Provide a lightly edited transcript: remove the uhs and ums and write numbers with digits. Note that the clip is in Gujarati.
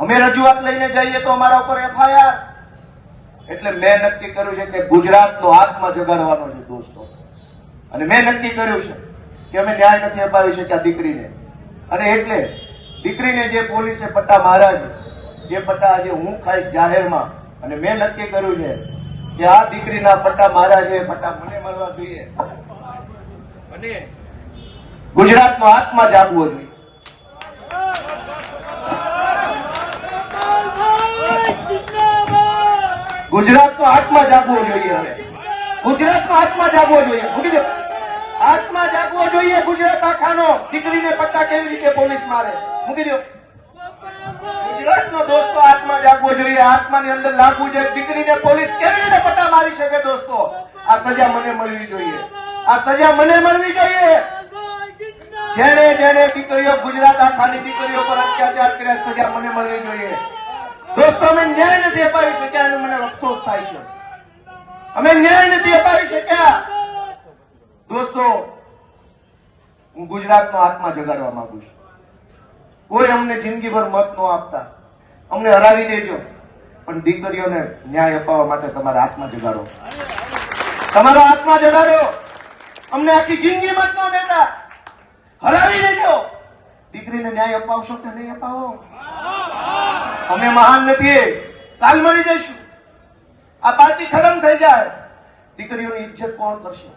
અમે રજૂઆત લઈને જઈએ તો અમારા ઉપર એફઆઈઆર. એટલે મેં નક્કી કર્યું છે કે ગુજરાતનો આત્મા જગાડવાનો છે દોસ્તો. અને મેં નક્કી કર્યું છે કે અમે ન્યાય નથી અપાવી શક્યા દીકરીને, અને એટલે દીકરીને જે પોલીસે પટ્ટા માર્યા છે એ પટ્ટા આજે હું ખાઈશ જાહેરમાં. અને મેં નક્કી કર્યું છે કે આ દીકરીના પટ્ટા માર્યા છે એ પટ્ટા મને મળવા જોઈએ, અને ગુજરાતનો આત્મા જાગવો જોઈએ. ગુજરાતનો આત્મા જાગવો જોઈએ. હવે ગુજરાતનો આત્મા જાગવો જોઈએ. મૂકી દો, આત્મા જાગવો જોઈએ ગુજરાત આખાનો. દીકરીને પટ્ટા કેવી રીતે પોલીસ મારે, મૂકી દો. ગુજરાતનો દોસ્તો આત્મા જાગવો જોઈએ. આત્માની અંદર લાગવું જોઈએ. દીકરીને પોલીસ કેવી રીતે પટ્ટા મારી શકે દોસ્તો? આ સજા મને મળવી જોઈએ. આ સજા મને મળવી જોઈએ. જેને જેને દીકરીઓ, ગુજરાત આખાની દીકરીઓ પર અત્યાચાર કર્યા, સજા મને મળવી જોઈએ. દોસ્તો, અમે ન્યાય નથી અપાવી શક્યા અને મને અફસોસ થાય છે. અમે ન્યાય નથી અપાવી શક્યા. દોસ્તો, હું ગુજરાતનો આત્મા જગાડવા માંગુ છું. કોઈ અમને જિંદગીભર મત ન આપતા, અમને હરાવી દેજો, પણ દીકરીઓને ન્યાય અપાવવા માટે તમારા આત્મા જગાડો. તમારો આત્મા જગાડો. અમને આખી જિંદગી મત ન દેતા, હરાવી દેજો. દીકરીને ન્યાય અપાવશો કે નહીં અપાવો? અમે મહાન નથી, કાલ મરી જઈશું. આ પાર્ટી ખતમ થઈ જાય, દીકરીઓની ઇજ્જત કોણ કરશે?